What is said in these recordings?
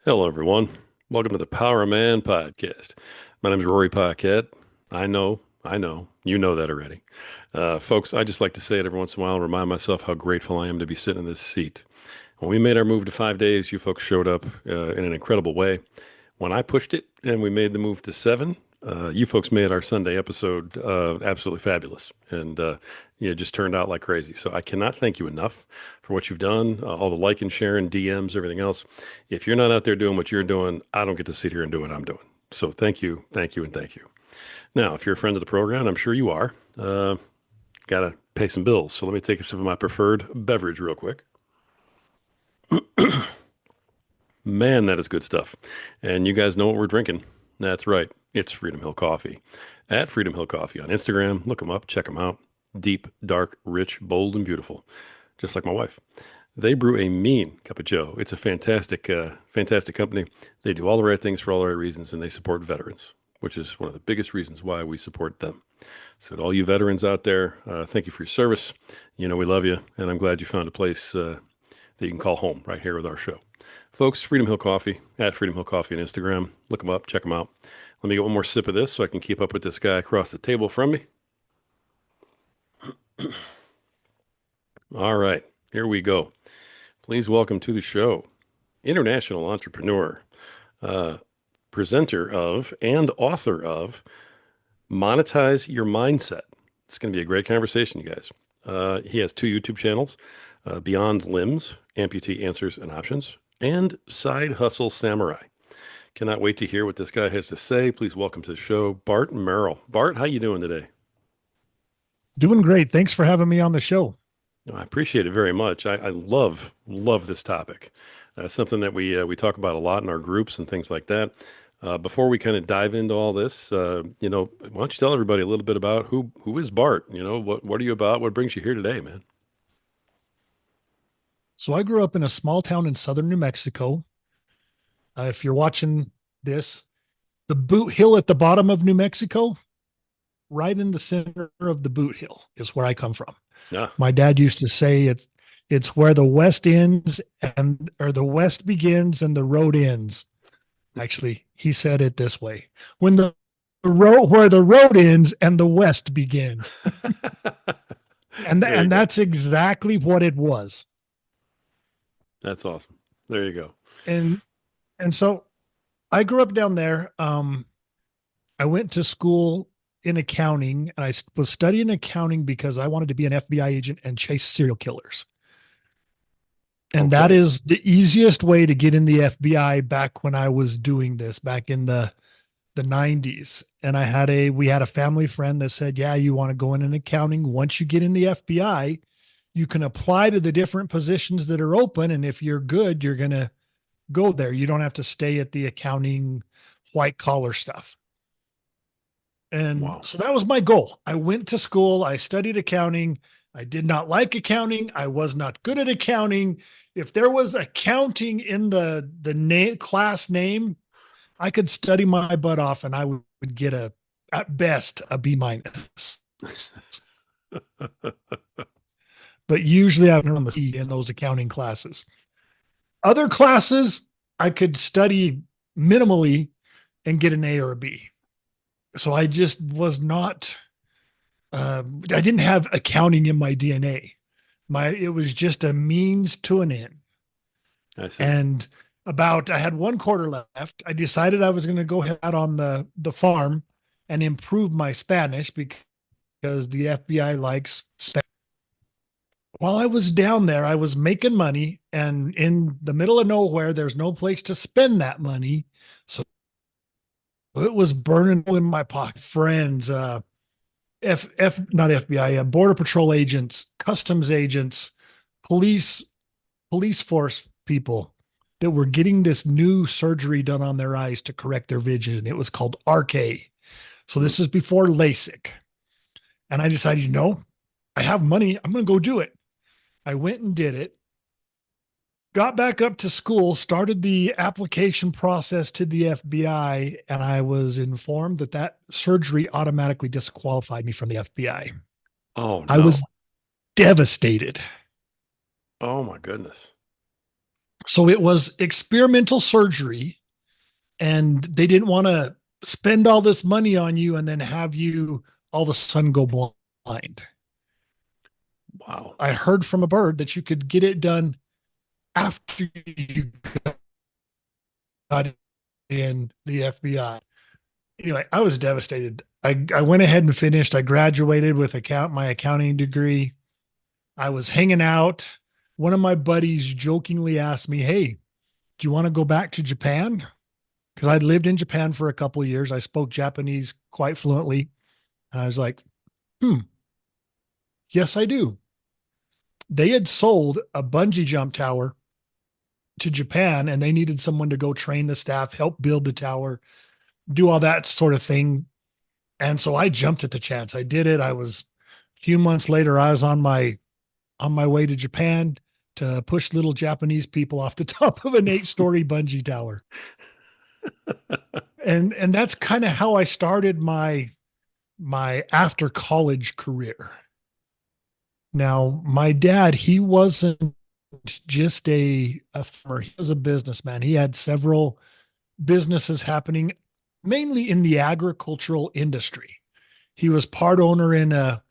Hello, everyone. Welcome to the Power of Man podcast. My name is Rory Paquette. I know, you know that already. Folks, I just like to say it every once in a while and remind myself how grateful I am to be sitting in this seat. When we made our move to 5 days, you folks showed up in an incredible way. When I pushed it and we made the move to seven, you folks made our Sunday episode absolutely fabulous. And it just turned out like crazy. So I cannot thank you enough for what you've done, all the like and sharing, DMs, everything else. If you're not out there doing what you're doing, I don't get to sit here and do what I'm doing. So thank you, thank you, and thank you. Now, if you're a friend of the program, I'm sure you are, got to pay some bills. So let me take a sip of my preferred beverage real quick. Man, that is good stuff. And you guys know what we're drinking. That's right. It's Freedom Hill Coffee. At Freedom Hill Coffee on Instagram. Look them up, check them out. Deep, dark, rich, bold, and beautiful. Just like my wife. They brew a mean cup of Joe. It's a fantastic company. They do all the right things for all the right reasons, and they support veterans, which is one of the biggest reasons why we support them. So to all you veterans out there, thank you for your service. You know we love you, and I'm glad you found a place that you can call home right here with our show. Folks, Freedom Hill Coffee, at Freedom Hill Coffee on Instagram. Look them up, check them out. Let me get one more sip of this so I can keep up with this guy across the table from me. All right, here we go. Please welcome to the show, international entrepreneur, uh, presenter of, and author of Monetize Your Mindset. It's going to be a great conversation, you guys. He has two YouTube channels, Beyond Limbs, Amputee Answers and Options, and Side Hustle Samurai. Cannot wait to hear what this guy has to say. Please welcome to the show, Bart Merrell. Bart, how you doing today? Doing great. Thanks for having me on the show. I appreciate it very much. I love this topic. Something that we talk about a lot in our groups and things like that. Before we kind of dive into all this, why don't you tell everybody a little bit about who is Bart? You know, what are you about? What brings you here today, man? So I grew up in a small town in southern New Mexico. If you're watching this, the Boot Hill at the bottom of New Mexico, right in the center of the Boot Hill is where I come from. Yeah. My dad used to say it's where the west ends and or the west begins and the road ends. Actually, he said it this way: when the road where the road ends and the west begins. And There you and go. that's exactly what it was. That's awesome. There you go. And and so I grew up down there. I went to school in accounting, and I was studying accounting because I wanted to be an FBI agent and chase serial killers. And that Okay. is the easiest way to get in the FBI back when I was doing this back in the 90s. And we had a family friend that said, "Yeah, you want to go in accounting. Once you get in the FBI, you can apply to the different positions that are open. And if you're good, you're going to go there. You don't have to stay at the accounting white collar stuff." And Wow. so that was my goal. I went to school, I studied accounting. I did not like accounting. I was not good at accounting. If there was accounting in the class name, I could study my butt off and I would get at best a B minus. But usually I would on the C in those accounting classes. Other classes I could study minimally and get an A or a B. So I just was not I didn't have accounting in my DNA. It was just a means to an end. I see. And I had 1 quarter left. I decided I was going to go out on the farm and improve my Spanish because the FBI likes Spanish. While I was down there, I was making money, and in the middle of nowhere, there's no place to spend that money. So it was burning in my pocket. Friends, not FBI, Border Patrol agents, customs agents, police, police force people that were getting this new surgery done on their eyes to correct their vision. It was called RK. So Hmm. this is before LASIK. And I decided, I have money. I'm going to go do it. I went and did it. Got back up to school, started the application process to the FBI, and I was informed that surgery automatically disqualified me from the FBI. Oh I no. was devastated. Oh my goodness. So it was experimental surgery, and they didn't want to spend all this money on you and then have you all of a sudden go blind. Wow. I heard from a bird that you could get it done after you got in the FBI. Anyway, I was devastated. I went ahead and finished. I graduated with my accounting degree. I was hanging out. One of my buddies jokingly asked me, "Hey, do you want to go back to Japan?" Because I'd lived in Japan for a couple of years. I spoke Japanese quite fluently. And I was like, hmm, yes, I do. They had sold a bungee jump tower to Japan, and they needed someone to go train the staff, help build the tower, do all that sort of thing. And so I jumped at the chance. I did it. I was a few months later, I was on my way to Japan to push little Japanese people off the top of an 8-story bungee tower. And that's kind of how I started my after college career. Now, my dad, he wasn't just a farmer, he was a businessman. He had several businesses happening, mainly in the agricultural industry. He was part owner in a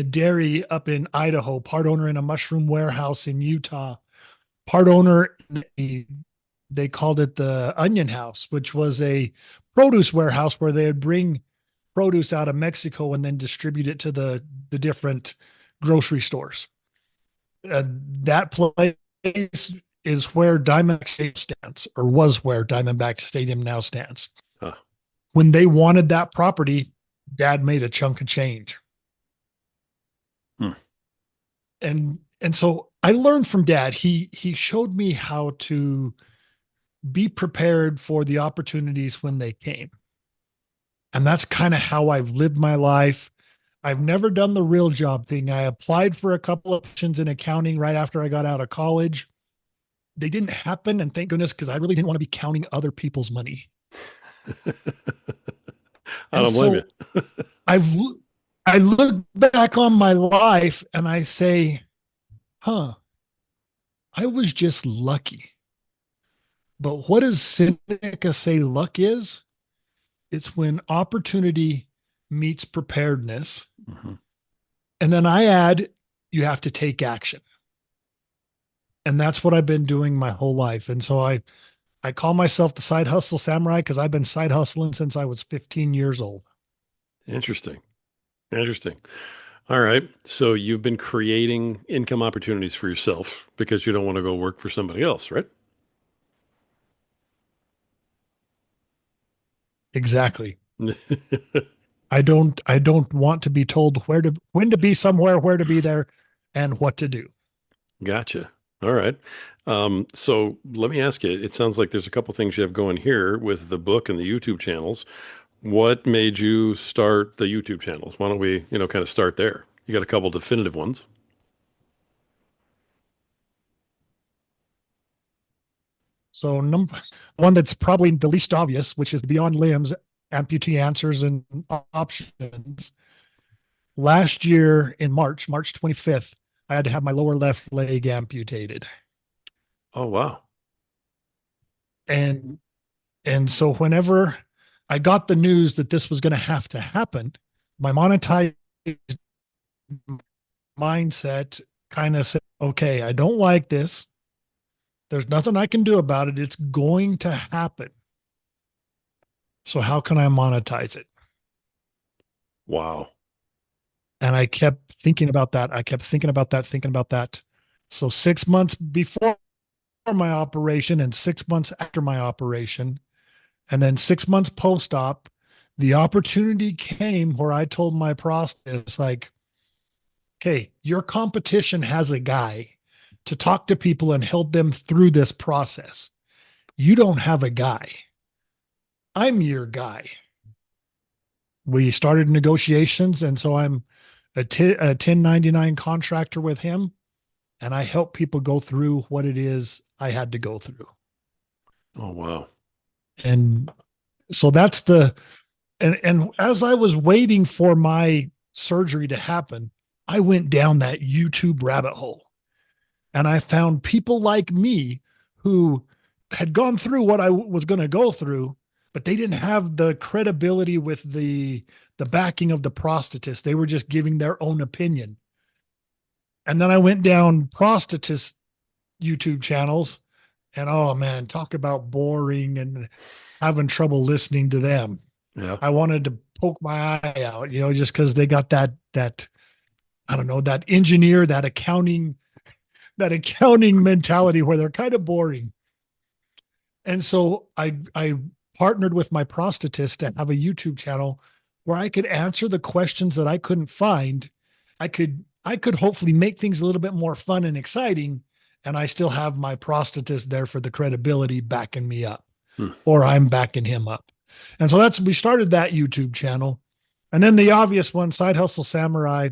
dairy up in Idaho, part owner in a mushroom warehouse in Utah, part owner in they called it the Onion House, which was a produce warehouse where they would bring produce out of Mexico and then distribute it to the different grocery stores. That place is where Diamondback Stadium stands, or was where Diamondback Stadium now stands. Huh. When they wanted that property, Dad made a chunk of change, Hmm. and so I learned from Dad. He showed me how to be prepared for the opportunities when they came, and that's kind of how I've lived my life. I've never done the real job thing. I applied for a couple of positions in accounting right after I got out of college. They didn't happen, and thank goodness, because I really didn't want to be counting other people's money. I And don't blame so you. I've I look back on my life and I say, huh, I was just lucky. But what does Seneca say luck is? It's when opportunity meets preparedness. Mhm. And then I add, you have to take action. And that's what I've been doing my whole life. And so I call myself the side hustle samurai because I've been side hustling since I was 15 years old. Interesting. Interesting. All right. So you've been creating income opportunities for yourself because you don't want to go work for somebody else, right? Exactly. I don't want to be told when to be somewhere, where to be there, and what to do. Gotcha. All right. So let me ask you, it sounds like there's a couple things you have going here with the book and the YouTube channels. What made you start the YouTube channels? Why don't we, kind of start there? You got a couple definitive ones. So number one that's probably the least obvious, which is the Beyond Limbs amputee answers and options. Last year in March 25th, I had to have my lower left leg amputated. Oh, wow. And and so whenever I got the news that this was going to have to happen, my monetized mindset kind of said, okay, I don't like this. There's nothing I can do about it. It's going to happen. So how can I monetize it? Wow. And I kept thinking about that. I kept thinking about that, thinking about that. So 6 months before my operation and 6 months after my operation, and then 6 months post op, the opportunity came where I told my prosthetist, like, okay, your competition has a guy to talk to people and help them through this process. You don't have a guy. I'm your guy. We started negotiations. And so I'm a 1099 contractor with him. And I help people go through what it is I had to go through. Oh, wow. And so and as I was waiting for my surgery to happen, I went down that YouTube rabbit hole. And I found people like me who had gone through what I was going to go through, but they didn't have the credibility with the backing of the prosthetist. They were just giving their own opinion. And then I went down prosthetist YouTube channels, and oh man, talk about boring and having trouble listening to them. Yeah. I wanted to poke my eye out, just because they got that I don't know, that engineer, that accounting mentality where they're kind of boring. And so I partnered with my prosthetist to have a YouTube channel where I could answer the questions that I couldn't find. I could hopefully make things a little bit more fun and exciting, and I still have my prosthetist there for the credibility backing me up, Hmm. or I'm backing him up. And so we started that YouTube channel. And then the obvious one, Side Hustle Samurai.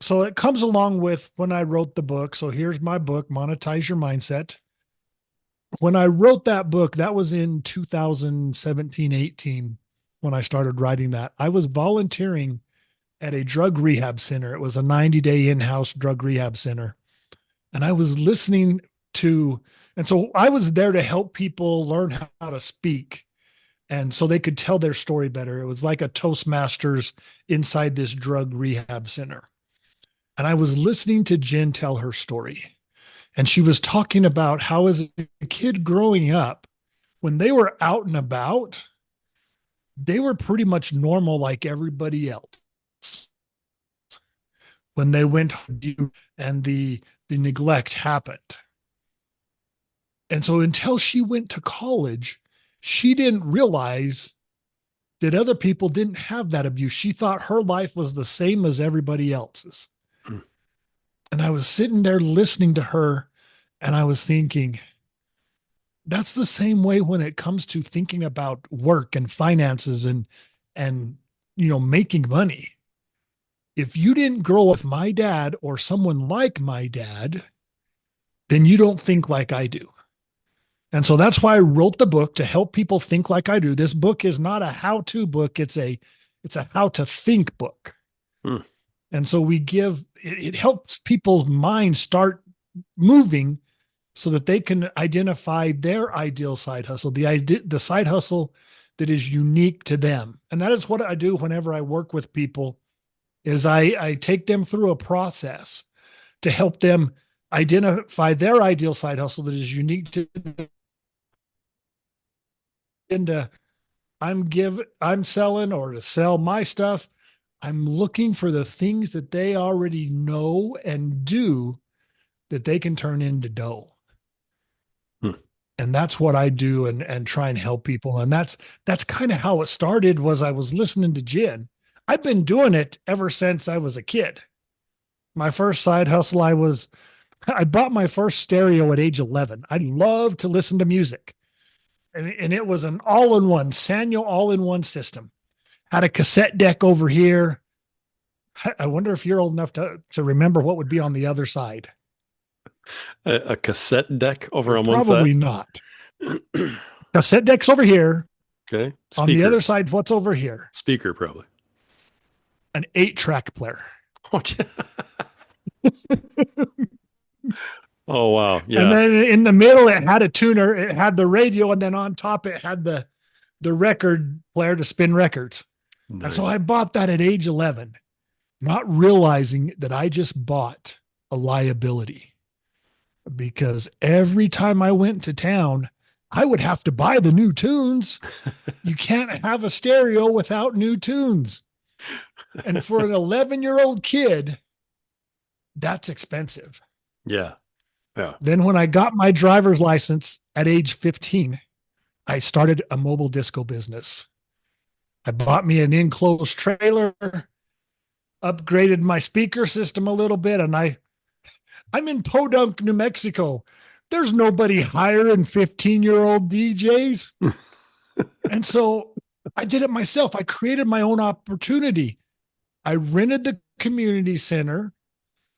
So it comes along with when I wrote the book. So here's my book, Monetize Your Mindset. When I wrote that book, that was in 2017, 18, when I started writing that. I was volunteering at a drug rehab center. It was a 90-day in-house drug rehab center. And I was listening to, and so I was there to help people learn how to speak. And so they could tell their story better. It was like a Toastmasters inside this drug rehab center. And I was listening to Jen tell her story. And she was talking about how, as a kid growing up, when they were out and about, they were pretty much normal like everybody else. When they went and the neglect happened. And so until she went to college, she didn't realize that other people didn't have that abuse. She thought her life was the same as everybody else's. Hmm. And I was sitting there listening to her, and I was thinking, that's the same way when it comes to thinking about work and finances and making money. If you didn't grow up with my dad or someone like my dad, then you don't think like I do. And so that's why I wrote the book, to help people think like I do. This book is not a how-to book, it's a how to think book. Hmm. And so it helps people's minds start moving so that they can identify their ideal side hustle, the side hustle that is unique to them. And that is what I do whenever I work with people, is I take them through a process to help them identify their ideal side hustle that is unique to them. Into I'm selling, or to sell my stuff, I'm looking for the things that they already know and do that they can turn into dough. Hmm. And that's what I do, and try and help people. And that's kind of how it started. Was I was listening to Jen. I've been doing it ever since I was a kid. My first side hustle, I bought my first stereo at age 11. I love to listen to music. And it was an all-in-one Sanyo all-in-one system. Had a cassette deck over here. I wonder if you're old enough to remember what would be on the other side. A cassette deck over You're on one side. probably not. Cassette deck's over here. Okay. On the Speaker. other side, what's over here? Speaker, probably. An 8-track player. Oh, wow. And Yeah. then in the middle, it had a tuner. It had the radio, and then on top, it had the record player to spin records. And so Nice. I bought that at age 11, not realizing that I just bought a liability, because every time I went to town, I would have to buy the new tunes. You can't have a stereo without new tunes. And for an 11-year-old kid, that's expensive. Yeah. Yeah. Then when I got my driver's license at age 15, I started a mobile disco business. I bought me an enclosed trailer, upgraded my speaker system a little bit, and I'm in Podunk, New Mexico. There's nobody hiring 15-year-old DJs. And so I did it myself. I created my own opportunity. I rented the community center,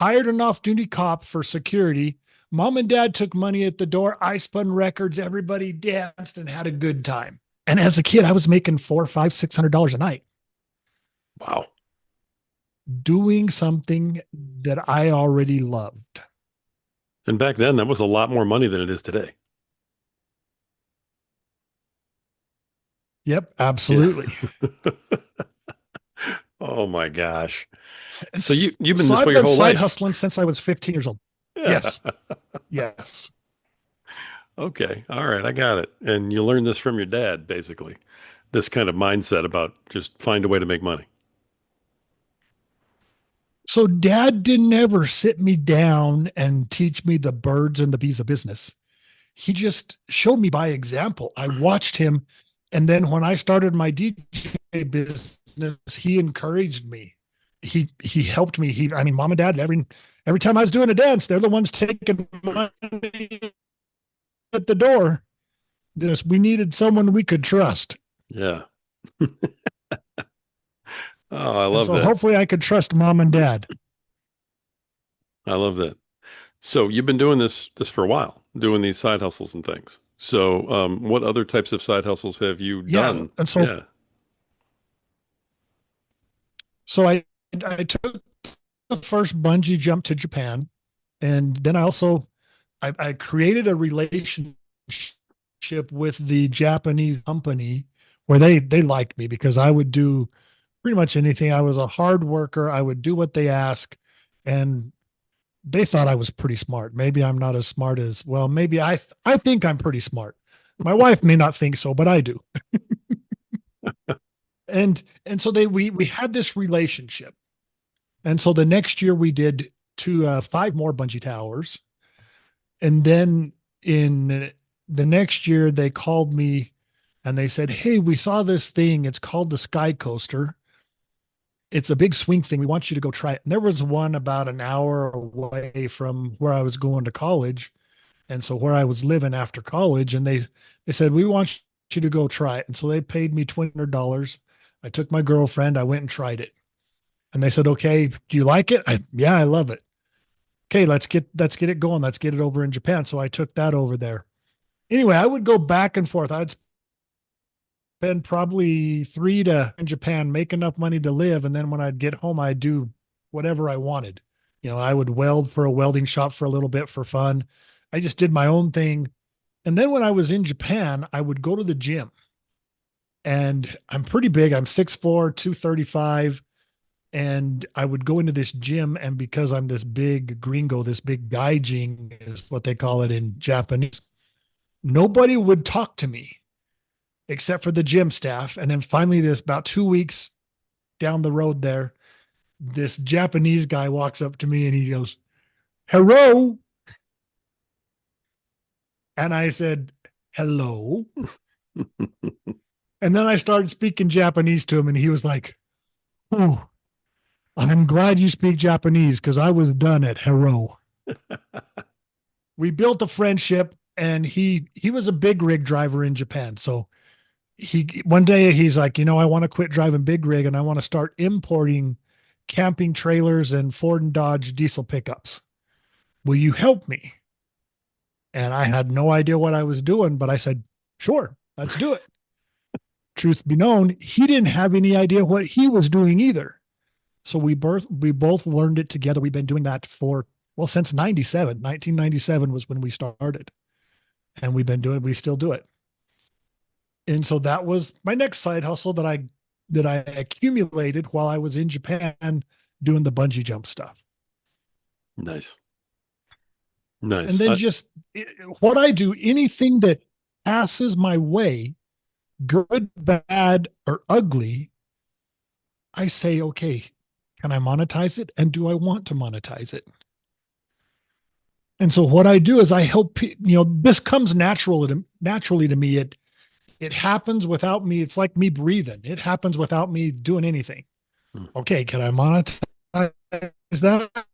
hired an off-duty cop for security. Mom and dad took money at the door. I spun records. Everybody danced and had a good time. And as a kid, I was making $400, $500, $600 a night Wow. doing something that I already loved. And back then, that was a lot more money than it is today. Yep, Yeah. absolutely. Oh my gosh. And So you've been so this I've way your been whole side life. hustling since I was 15 years old. Yes, yes. Okay. All right. I got it. And you learned this from your dad, basically. This kind of mindset about just find a way to make money. So dad didn't ever sit me down and teach me the birds and the bees of business. He just showed me by example. I watched him. And then when I started my DJ business, he encouraged me. He helped me. I mean, mom and dad, every time I was doing a dance, they're the ones taking money at the door. This we needed someone we could trust. Yeah. Oh, I And love so that. hopefully I could trust mom and dad. I love that. So you've been doing this for a while, doing these side hustles and things. So what other types of side hustles have you Yeah. done? And so Yeah. so I took the first bungee jump to Japan. And then I created a relationship with the Japanese company where they liked me because I would do pretty much anything. I was a hard worker. I would do what they ask, and they thought I was pretty smart. Maybe I'm not as smart as well. Maybe I think I'm pretty smart. My wife may not think so, but I do. And so we had this relationship. And so the next year we did five more bungee towers. And then in the next year, they called me and they said, "Hey, we saw this thing. It's called the Sky Coaster. It's a big swing thing. We want you to go try it." And there was one about an hour away from where I was going to college. And so where I was living after college. And they said, "We want you to go try it." And so they paid me $200. I took my girlfriend, I went and tried it. And they said, "Okay, do you like it?" Yeah, I love it. Okay, let's get it going. Let's get it over in Japan. So I took that over there. Anyway, I would go back and forth. I'd spend probably three to in Japan, make enough money to live, and then when I'd get home, I'd do whatever I wanted. I would weld for a welding shop for a little bit for fun. I just did my own thing. And then when I was in Japan, I would go to the gym. And I'm pretty big. I'm 6'4", 235. And I would go into this gym, and because I'm this big gringo, this big gaijin is what they call it in Japanese, nobody would talk to me except for the gym staff. And then finally, this about 2 weeks down the road there, this Japanese guy walks up to me and he goes, "Hello." And I said, "Hello." And then I started speaking Japanese to him, and he was like, "Oh, I'm glad you speak Japanese because I was done at hello." We built a friendship, and he was a big rig driver in Japan. So he one day he's like, "I want to quit driving big rig and I want to start importing camping trailers and Ford and Dodge diesel pickups. Will you help me?" And I had no idea what I was doing, but I said, "Sure, let's do it." Truth be known, he didn't have any idea what he was doing either. So we both learned it together. We've been doing that for, well, since 97. 1997 was when we started. And we still do it. And so that was my next side hustle that I accumulated while I was in Japan doing the bungee jump stuff. Nice. And Nice. then just what I do, anything that passes my way, good, bad, or ugly, I say, okay, can I monetize it? And do I want to monetize it? And so what I do is I help, this comes naturally to me. It happens without me. It's like me breathing. It happens without me doing anything. Hmm. Okay, can I monetize that?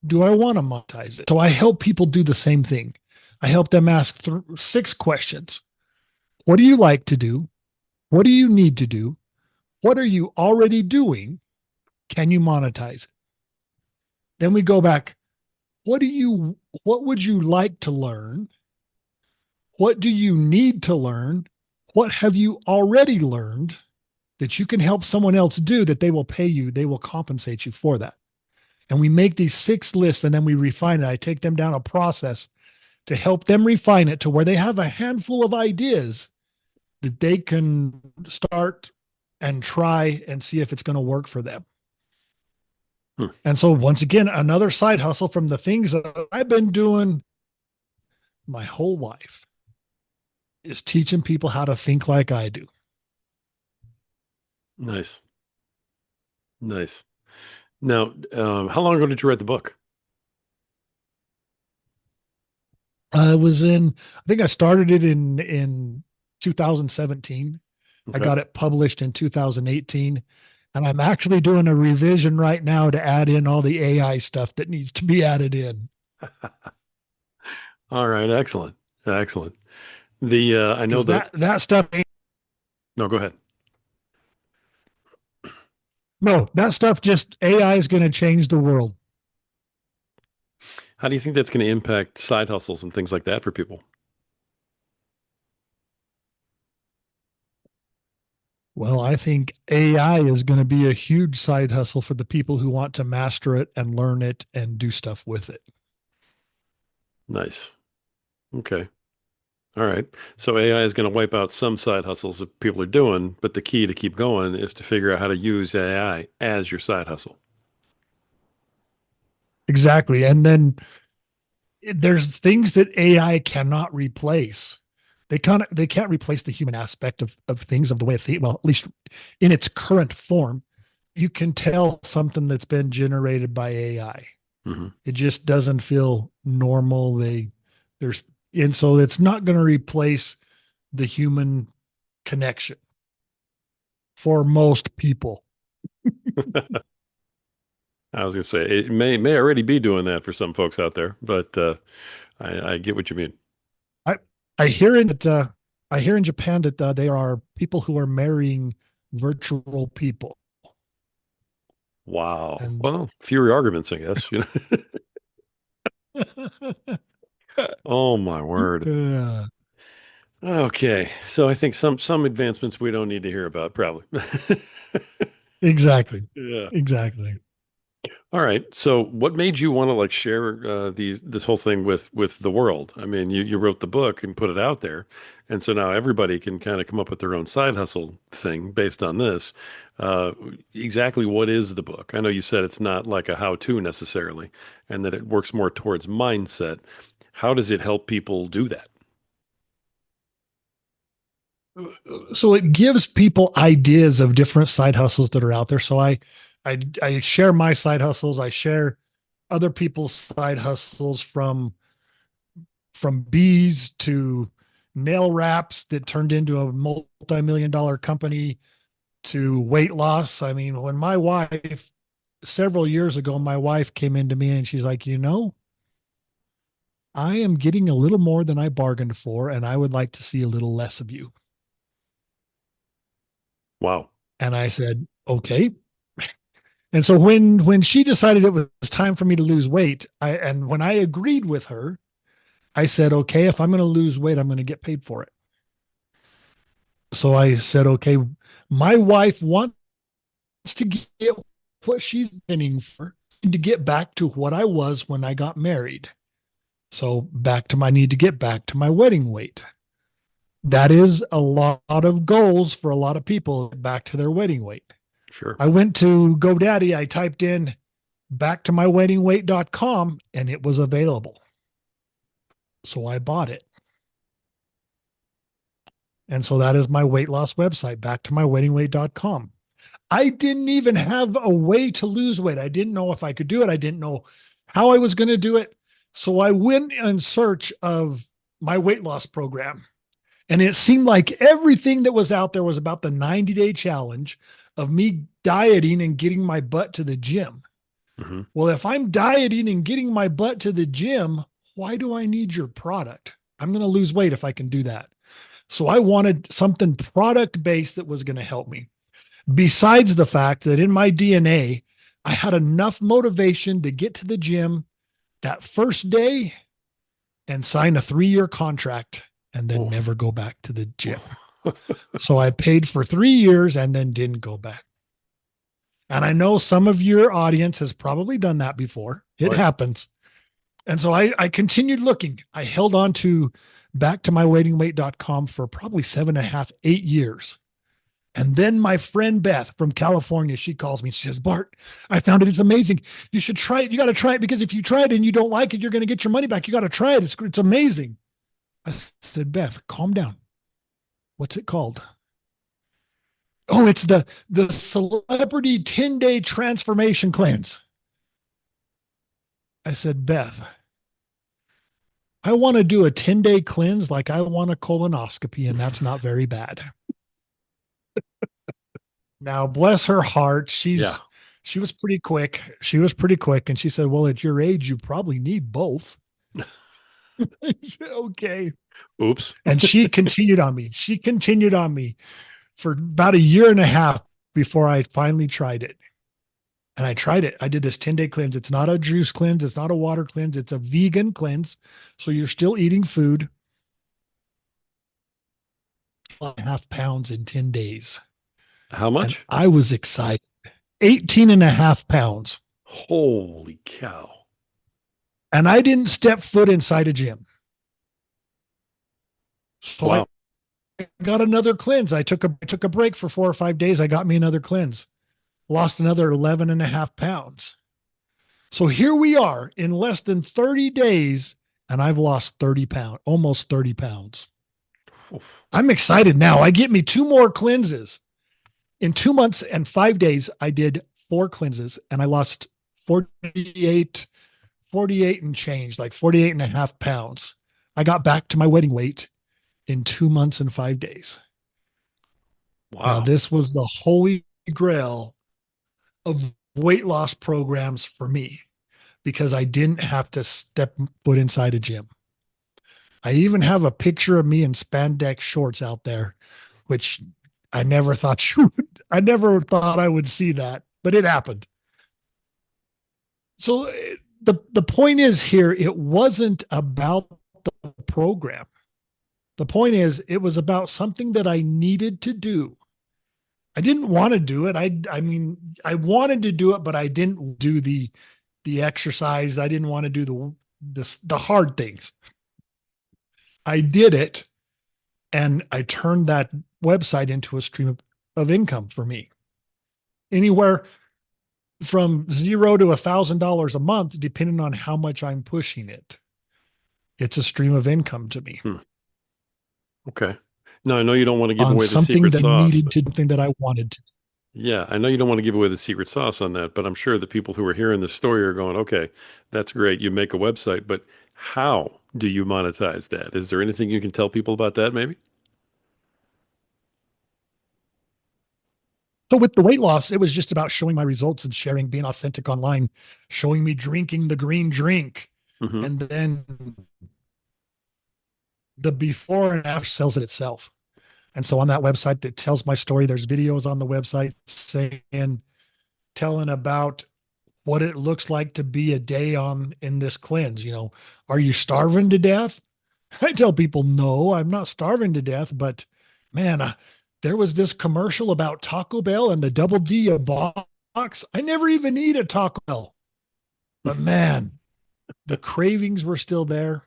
Do I want to monetize it? So I help people do the same thing. I help them ask six questions. What do you like to do? What do you need to do? What are you already doing? Can you monetize it? Then we go back. What would you like to learn? What do you need to learn? What have you already learned that you can help someone else do that they will pay you, they will compensate you for that? And we make these 6 lists and then we refine it. I take them down a process to help them refine it to where they have a handful of ideas that they can start and try and see if it's going to work for them. Hmm. And so, once again, another side hustle from the things that I've been doing my whole life is teaching people how to think like I do. Nice. Nice. Now, how long ago did you write the book? I think I started it in 2017. I Okay. got it published in 2018. And I'm actually doing a revision right now to add in all the AI stuff that needs to be added in. All right. Excellent. Excellent. I know Because that. that stuff ain't, No, go ahead. no, that stuff just AI is going to change the world. How do you think that's going to impact side hustles and things like that for people? Well, I think AI is going to be a huge side hustle for the people who want to master it and learn it and do stuff with it. Nice. Okay. All right. So AI is going to wipe out some side hustles that people are doing, but the key to keep going is to figure out how to use AI as your side hustle. Exactly. And then there's things that AI cannot replace. They can't replace the human aspect of things of the way it's well, at least in its current form. You can tell something that's been generated by AI. Hmm. It just doesn't feel normal. There's and so it's not going to replace the human connection for most people. I was going to say it may already be doing that for some folks out there, but I get what you mean. I I hear in that I hear in Japan that there are people who are marrying virtual people, Wow. and Well, fewer arguments, I guess. Oh my word. Okay, so I think some advancements we don't need to hear about, probably. exactly, Yeah. exactly. All right. So, what made you want to like share this whole thing with the world? I mean, you wrote the book and put it out there, and so now everybody can kind of come up with their own side hustle thing based on this. Uh, exactly what is the book? I know you said it's not like a how-to necessarily, and that it works more towards mindset. How does it help people do that? So it gives people ideas of different side hustles that are out there. So I share my side hustles. I share other people's side hustles from bees to nail wraps that turned into a multi-million-dollar company to weight loss. I mean, when my wife several years ago, my wife came into me and she's like, I am getting a little more than I bargained for, and I would like to see a little less of you. Wow. And I said, okay. And so when she decided it was time for me to lose weight, and when I agreed with her, I said, okay, if I'm going to lose weight, I'm going to get paid for it. So I said, okay, my wife wants to get what she's pinning for to get back to what I was when I got married. So I need to get back to my wedding weight. That is a lot of goals for a lot of people back to their wedding weight. Sure. I went to GoDaddy, I typed in back to myweddingweight.com and it was available. So I bought it. And so that is my weight loss website, back to myweddingweight.com. I didn't even have a way to lose weight. I didn't know if I could do it. I didn't know how I was going to do it. So I went in search of my weight loss program. And it seemed like everything that was out there was about the 90-day challenge of me dieting and getting my butt to the gym. Hmm. Well, if I'm dieting and getting my butt to the gym, why do I need your product? I'm going to lose weight if I can do that. So I wanted something product based that was going to help me. Besides the fact that in my DNA, I had enough motivation to get to the gym that first day and sign a 3-year contract and then Oof. never go back to the gym. So I paid for 3 years and then didn't go back. And I know some of your audience has probably done that before. It Oh yeah. happens. And so I continued looking. I held on to back to mywaitingweight.com for probably 7.5, 8 years. And then my friend Beth from California, she calls me. She says, Bart, I found it. It's amazing. You should try it. You got to try it because if you try it and you don't like it, you're going to get your money back. You got to try it. It's amazing. I said, Beth, calm down. What's it called? Oh, it's the celebrity 10-day transformation cleanse. I said, Beth, I want to do a 10-day cleanse like I want a colonoscopy, and that's not very bad. Now, bless her heart, Yeah. she was pretty quick. She was pretty quick, and she said, "Well, at your age, you probably need both." I said, "Okay." Oops. And she continued on me. She continued on me for about a year and a half before I finally tried it. And I tried it. I did this 10-day cleanse. It's not a juice cleanse. It's not a water cleanse. It's a vegan cleanse. So you're still eating food. 1.5 pounds in 10 days. How And much? I was excited. 18.5 pounds. Holy cow. And I didn't step foot inside a gym. So I Wow. got another cleanse. I took a break for 4 or 5 days. I got me another cleanse. Lost another 11.5 pounds. So here we are in less than 30 days, and I've lost 30 pounds, almost 30 pounds. Oof. I'm excited now. I get me two more cleanses. In 2 months and 5 days, I did four cleanses and I lost 48, 48 and change, like 48.5 pounds. I got back to my wedding weight in 2 months and 5 days. Now, Wow. this was the holy grail of weight loss programs for me because I didn't have to step foot inside a gym. I even have a picture of me in spandex shorts out there, which I never thought you would, I never thought I would see that, but it happened. So the point is here, it wasn't about the program. The point is, it was about something that I needed to do. I didn't want to do it. I mean, I wanted to do it, but I didn't do the exercise. I didn't want to do the hard things. I did it, and I turned that website into a stream of income for me. Anywhere from zero to $1,000 a month, depending on how much I'm pushing it. It's a stream of income to me Hmm. Okay. Now I know you don't want to give on away the something secret that sauce, needed but to something that I wanted to. yeah, I know you don't want to give away the secret sauce on that, but I'm sure the people who are hearing this story are going, okay, that's great. You make a website, but how do you monetize that? Is there anything you can tell people about that, maybe? So with the weight loss, it was just about showing my results and sharing, being authentic online, showing me drinking the green drink. Hmm. And then the before and after sells it itself. And so on that website that tells my story, there's videos on the website saying, telling about what it looks like to be a day on in this cleanse. Are you starving to death? I tell people, no, I'm not starving to death, but man, there was this commercial about Taco Bell and the double D box. I never even eat a Taco Bell, but man, the cravings were still there,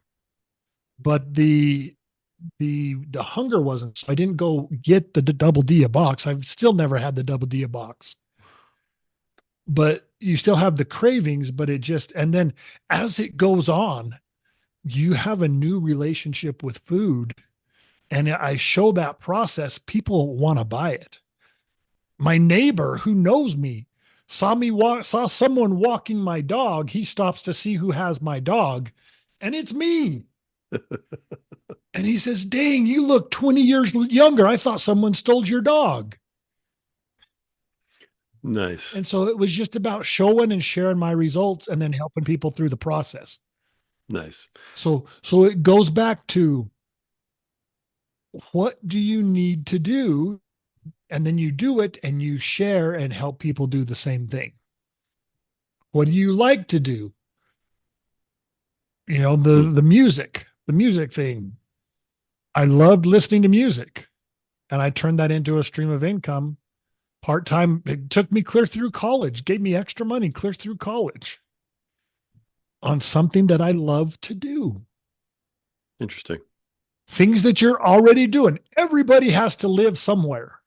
but the hunger wasn't. So I didn't go get the double D a box. I've still never had the double D a box, but you still have the cravings, but it just, and then as it goes on, you have a new relationship with food. And I show that process, people want to buy it. My neighbor who knows me saw someone walking my dog. He stops to see who has my dog, and it's me. And he says, "Dang, you look 20 years younger. I thought someone stole your dog." Nice. And so it was just about showing and sharing my results and then helping people through the process. Nice. So it goes back to, what do you need to do? And then you do it and you share and help people do the same thing. What do you like to do? The Hmm. the music thing. I loved listening to music, and I turned that into a stream of income Part time, it took me clear through college, gave me extra money clear through college on something that I love to do. Interesting. Things that you're already doing. Everybody has to live somewhere.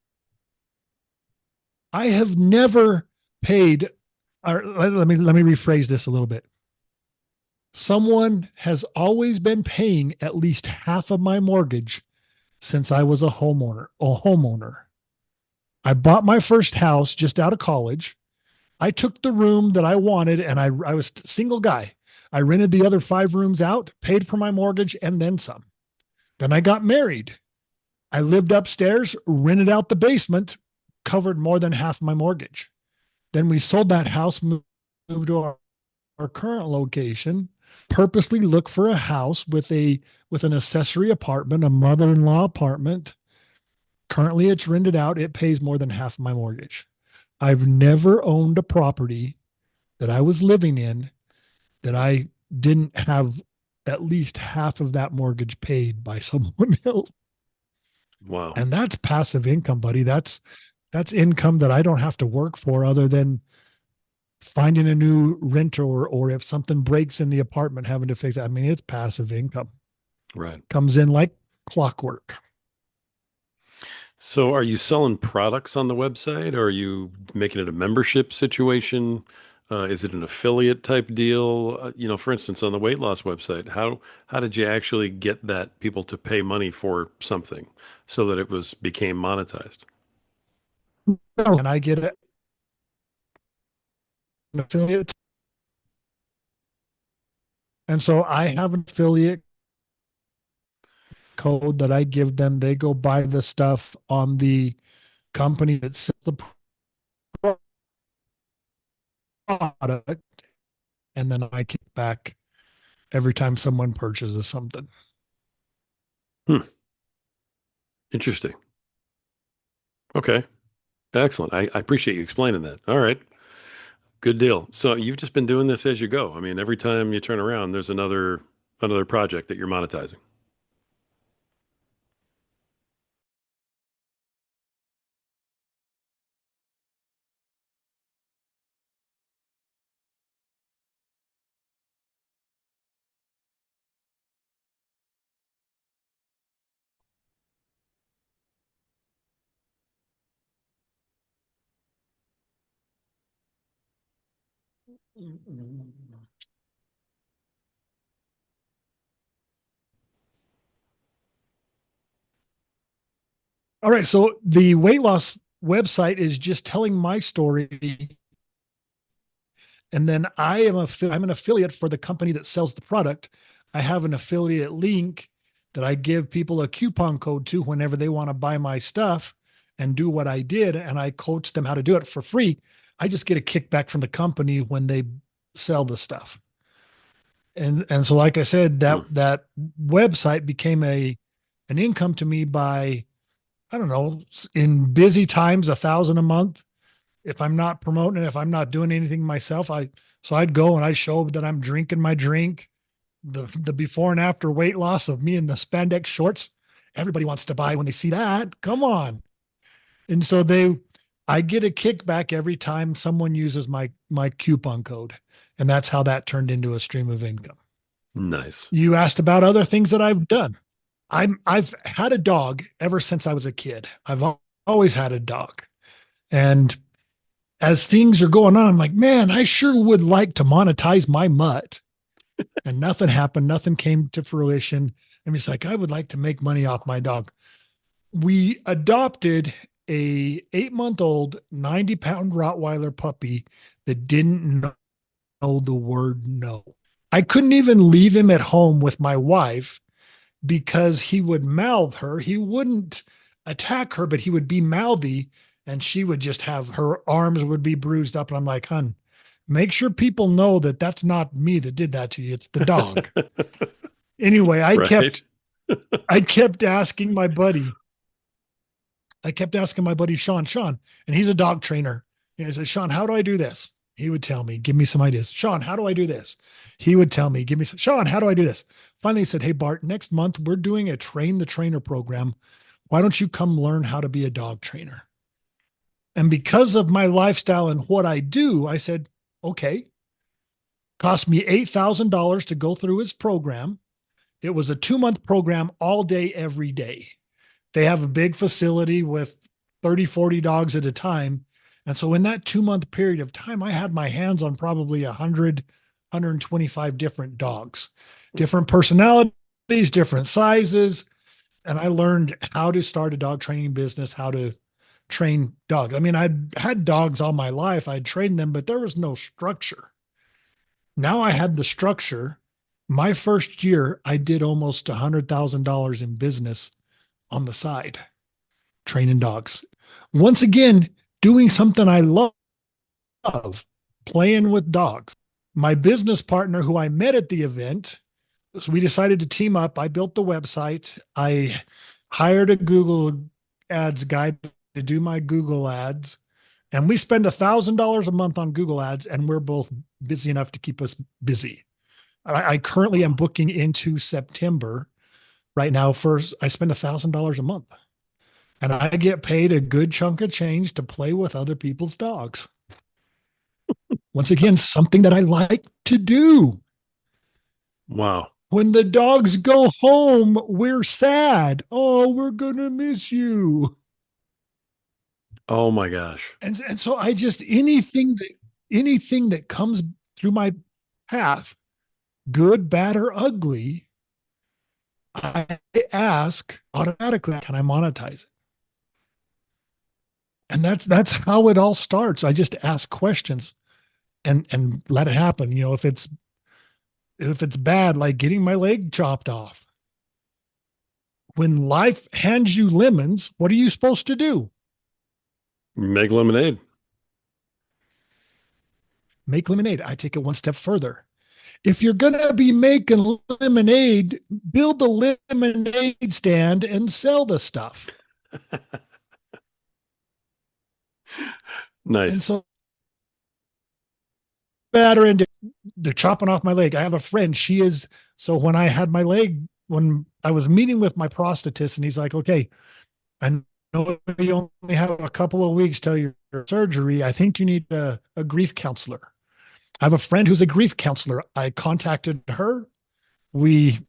I have never paid, or let me rephrase this a little bit. Someone has always been paying at least half of my mortgage since I was a homeowner. I bought my first house just out of college. I took the room that I wanted, and I was a single guy. I rented the other 5 rooms out, paid for my mortgage, and then some. Then I got married. I lived upstairs, rented out the basement, covered more than half my mortgage. Then we sold that house, moved to our current location, purposely looked for a house with an accessory apartment, a mother-in-law apartment. Currently it's rented out. It pays more than half my mortgage. I've never owned a property that I was living in that I didn't have at least half of that mortgage paid by someone else. Wow. And that's passive income, buddy. That's income that I don't have to work for other than finding a new renter or if something breaks in the apartment, having to fix it. I mean, it's passive income. Right. Comes in like clockwork. So are you selling products on the website, or are you making it a membership situation? Is it an affiliate type deal? For instance, on the weight loss website, how did you actually get that people to pay money for something so that it was became monetized? And I get it. An affiliate. And so I have an affiliate code that I give them. They go buy the stuff on the company that sells the product. And then I kick back every time someone purchases something. Hmm. Interesting. Okay. Excellent. I appreciate you explaining that. All right. Good deal. So you've just been doing this as you go. I mean, every time you turn around, there's another project that you're monetizing. All right. So the weight loss website is just telling my story. And then I'm an affiliate for the company that sells the product. I have an affiliate link that I give people a coupon code to whenever they want to buy my stuff and do what I did. And I coach them how to do it for free. I just get a kickback from the company when they sell the stuff. And so like I said, Hmm. that website became an income to me by, I don't know, in busy times, 1,000 a month. If I'm not promoting it, if I'm not doing anything myself, I'd go and I show that I'm drinking my drink, the before and after weight loss of me in the spandex shorts. Everybody wants to buy when they see that. Come on. And so I get a kickback every time someone uses my coupon code. And that's how that turned into a stream of income. Nice. You asked about other things that I've done. I've had a dog ever since I was a kid. Always had a dog. And as things are going on, I'm like, man, I sure would like to monetize my mutt. And nothing happened. Nothing came to fruition. I'm just like, I would like to make money off my dog. We adopted a 8-month-old 90-pound Rottweiler puppy that didn't know the word no. I couldn't even leave him at home with my wife because he would mouth her. He wouldn't attack her, but he would be mouthy and she would just have her arms would be bruised up. And I'm like, hun, make sure people know that that's not me that did that to you. It's the dog. Anyway, Right. I kept asking my buddy, Sean, and he's a dog trainer. And I said, Sean, how do I do this? He would tell me, give me some ideas. Sean, how do I do this? He would tell me, give me some. Sean, how do I do this? Finally, he said, hey, Bart, next month we're doing a train the trainer program. Why don't you come learn how to be a dog trainer? And because of my lifestyle and what I do, I said, okay, cost me $8,000 to go through his program. It was a 2 month program all day, every day. They have a big facility with 30, 40 dogs at a time. And so in that 2 month period of time, I had my hands on probably 100, 125 different dogs, different personalities, different sizes. And I learned how to start a dog training business, how to train dogs. I mean, I'd had dogs all my life, I'd trained them, but there was no structure. Now I had the structure. My first year, I did almost $100,000 in business on the side, training dogs. Once again, doing something I love, playing with dogs. My business partner, who I met at the event, so we decided to team up. I built the website. I hired a Google Ads guy to do my Google ads. And we spend $1,000 a month on Google ads, and we're both busy enough to keep us busy. I currently am booking into September right now. First, I spend $1,000 a month, and I get paid a good chunk of change to play with other people's dogs. Once again, something that I like to do. Wow. When the dogs go home, we're sad. Oh, we're going to miss you. Oh my gosh. And so I just anything that comes through my path, good, bad, or ugly, I ask automatically, can I monetize it? And that's how it all starts. I just ask questions and let it happen. You know, if it's bad, like getting my leg chopped off. When life hands you lemons, what are you supposed to do? Make lemonade. Make lemonade. I take it one step further. If you're going to be making lemonade, build a lemonade stand and sell the stuff. And Nice. so better into they're chopping off my leg. I have a friend. She is so when I had my leg, when I was meeting with my prosthetist, and he's like, okay, I know you only have a couple of weeks till your surgery. I think you need a grief counselor. I have a friend who's a grief counselor. I contacted her.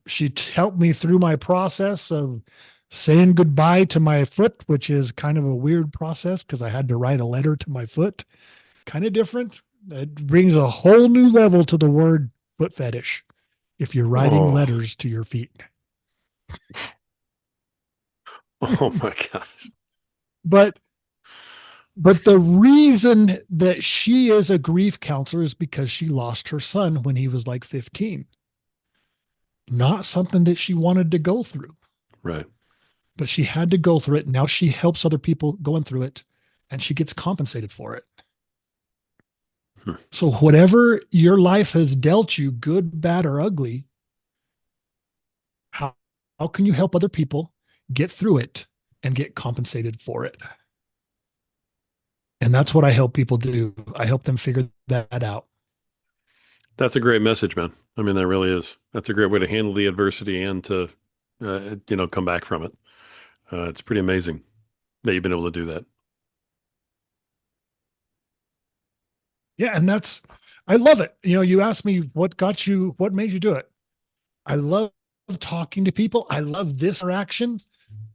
She helped me through my process of saying goodbye to my foot, which is kind of a weird process because I had to write a letter to my foot. Kind of different. It brings a whole new level to the word foot fetish if you're writing Oh, letters to your feet. oh my gosh. But the reason that she is a grief counselor is because she lost her son when he was like 15. Not something that she wanted to go through, Right. but she had to go through it. Now she helps other people going through it and she gets compensated for it. Hmm. So, whatever your life has dealt you, good, bad, or ugly, how, how can you help other people get through it and get compensated for it? And that's what I help people do. I help them figure that out. That's a great message, man. I mean, that really is. That's a great way to handle the adversity and to, come back from it. It's pretty amazing that you've been able to do that. Yeah. And I love it. You know, you asked me what made you do it? I love talking to people. I love this interaction.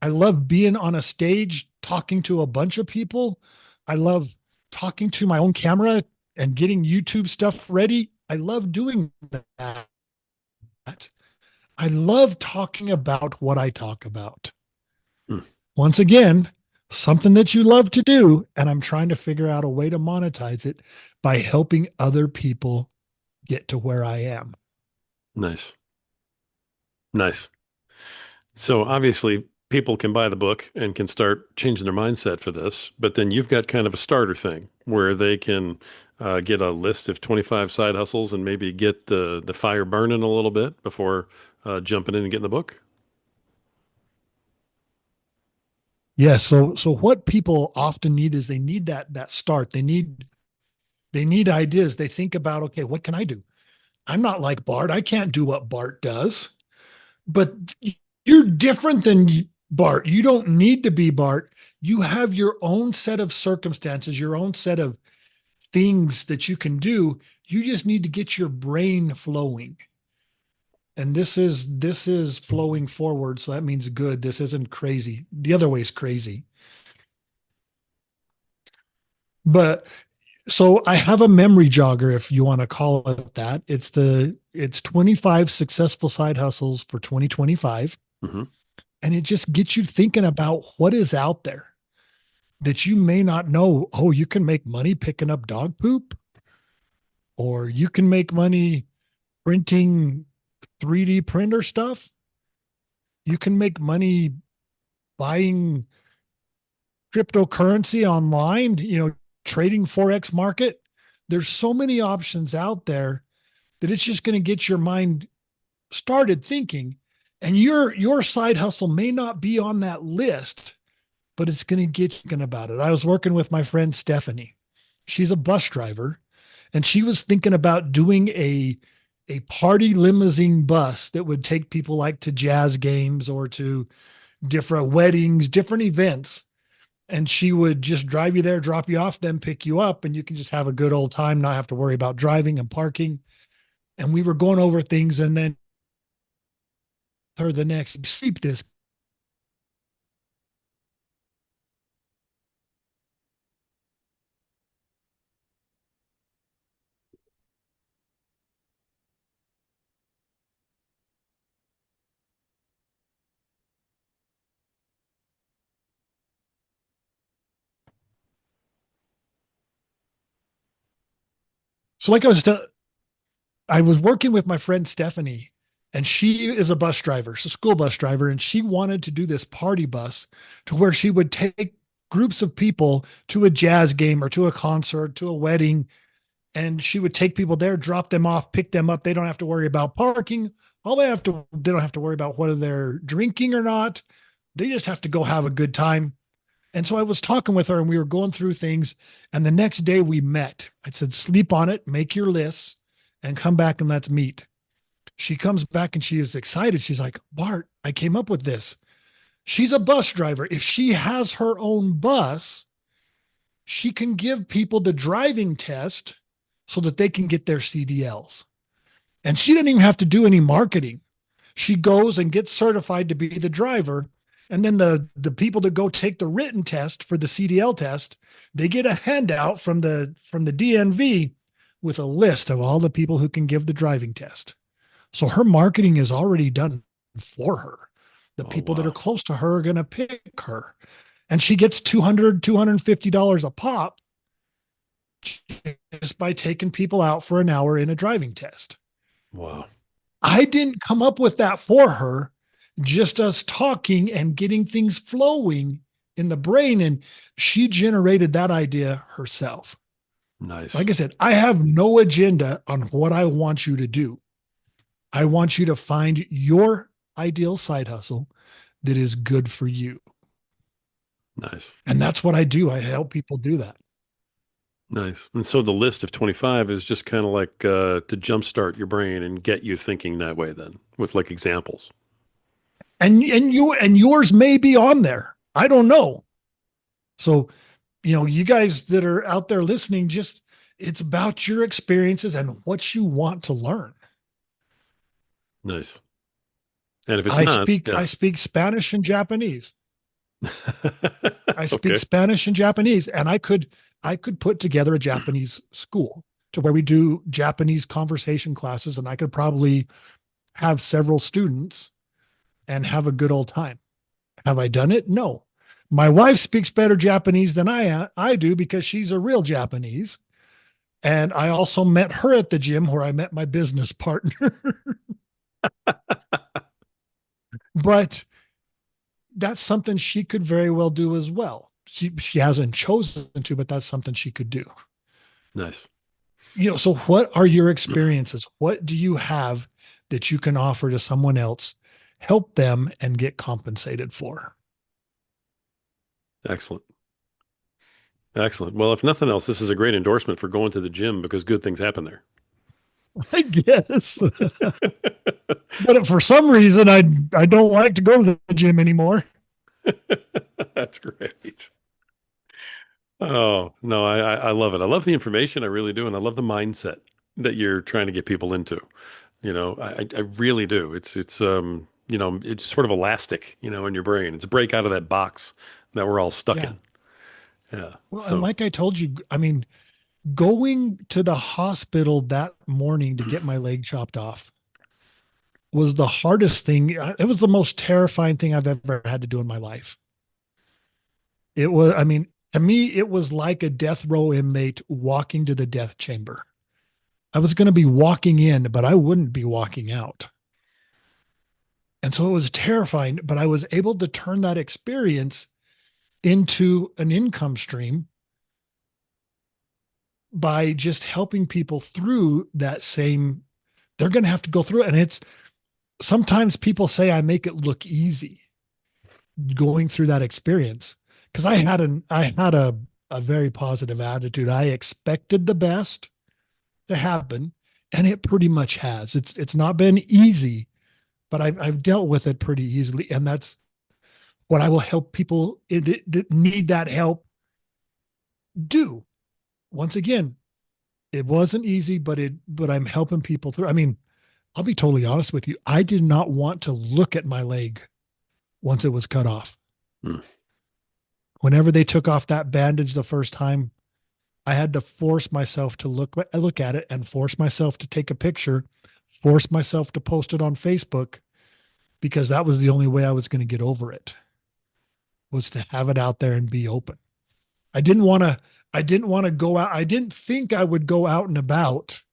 I love being on a stage talking to a bunch of people. I love talking to my own camera and getting YouTube stuff ready. I love doing that. I love talking about what I talk about. Hmm. Once again, something that you love to do. And I'm trying to figure out a way to monetize it by helping other people get to where I am. Nice. Nice. So obviously, people can buy the book and can start changing their mindset for this, but then you've got kind of a starter thing where they can get a list of 25 side hustles and maybe get the fire burning a little bit before jumping in and getting the book. Yeah. So what people often need is they need that start. They need ideas. They think about, okay, what can I do? I'm not like Bart. I can't do what Bart does. But you're different than Bart. You don't need to be Bart. You have your own set of circumstances, your own set of things that you can do. You just need to get your brain flowing. And this is flowing forward, so that means good. This isn't crazy. The other way is crazy. But so I have a memory jogger, if you want to call it that. It's 25 successful side hustles for 2025. Hmm. And it just gets you thinking about what is out there that you may not know. Oh, you can make money picking up dog poop, or you can make money printing 3D printer stuff. You can make money buying cryptocurrency online, trading Forex market. There's so many options out there that it's just going to get your mind started thinking. And your side hustle may not be on that list, but it's going to get you thinking about it. I was working with my friend Stephanie. She's a bus driver, and she was thinking about doing a party limousine bus that would take people like to jazz games or to different weddings, different events. And she would just drive you there, drop you off, then pick you up, and you can just have a good old time, not have to worry about driving and parking. And we were going over things, and then her the next sleep this. So like I was working with my friend Stephanie, and she is a bus driver, she's a school bus driver, and she wanted to do this party bus to where she would take groups of people to a jazz game or to a concert, to a wedding, and she would take people there, drop them off, pick them up. They don't have to worry about parking. They don't have to worry about whether they're drinking or not. They just have to go have a good time. And so I was talking with her and we were going through things. And the next day we met. I said, sleep on it, make your lists, and come back and let's meet. She comes back and she is excited. She's like, Bart, I came up with this. She's a bus driver. If she has her own bus, she can give people the driving test so that they can get their CDLs. And she didn't even have to do any marketing. She goes and gets certified to be the driver. And then the people that go take the written test for the CDL test, they get a handout from the DNV with a list of all the people who can give the driving test. So her marketing is already done for her. The Oh, people that are wow. close to her are going to pick her. And she gets $250 a pop just by taking people out for an hour in a driving test. Wow. I didn't come up with that for her, just us talking and getting things flowing in the brain. And she generated that idea herself. Nice. Like I said, I have no agenda on what I want you to do. I want you to find your ideal side hustle that is good for you. Nice. And that's what I do. I help people do that. Nice. And so the list of 25 is just kind of like to jumpstart your brain and get you thinking that way then with like examples. And yours may be on there. I don't know. So, you guys that are out there listening, just it's about your experiences and what you want to learn. Nice. And if it's I not, speak yeah. I speak Spanish and Japanese. I speak Okay. Spanish and Japanese, and I could put together a Japanese school to where we do Japanese conversation classes, and I could probably have several students and have a good old time. Have I done it? No. My wife speaks better Japanese than I do because she's a real Japanese. And I also met her at the gym where I met my business partner. But that's something she could very well do as well. She hasn't chosen to, but that's something she could do. Nice. So what are your experiences? What do you have that you can offer to someone else, help them and get compensated for? Excellent. Excellent. Well, if nothing else, this is a great endorsement for going to the gym because good things happen there. I guess. But for some reason I don't like to go to the gym anymore. That's great. Oh, no, I love it. I love the information. I really do. And I love the mindset that you're trying to get people into. I really do. It's sort of elastic, in your brain. It's a break out of that box that we're all stuck Yeah. in. Yeah. Well, and So, like I told you, I mean, going to the hospital that morning to get my leg chopped off was the hardest thing. It was the most terrifying thing I've ever had to do in my life. It was, I mean, to me, it was like a death row inmate walking to the death chamber. I was going to be walking in, but I wouldn't be walking out. And so it was terrifying, but I was able to turn that experience into an income stream by just helping people through that same, they're going to have to go through it. And it's sometimes people say I make it look easy going through that experience because I had a very positive attitude. I expected the best to happen, and it pretty much has. It's not been easy, but I've dealt with it pretty easily, and that's what I will help people that need that help do. Once again, it wasn't easy, but I'm helping people through. I mean, I'll be totally honest with you. I did not want to look at my leg once it was cut off. mm, Whenever they took off that bandage the first time, I had to force myself to look at it and force myself to take a picture, force myself to post it on Facebook because that was the only way I was going to get over it, was to have it out there and be open. I didn't want to I didn't want to go out. I didn't think I would go out and about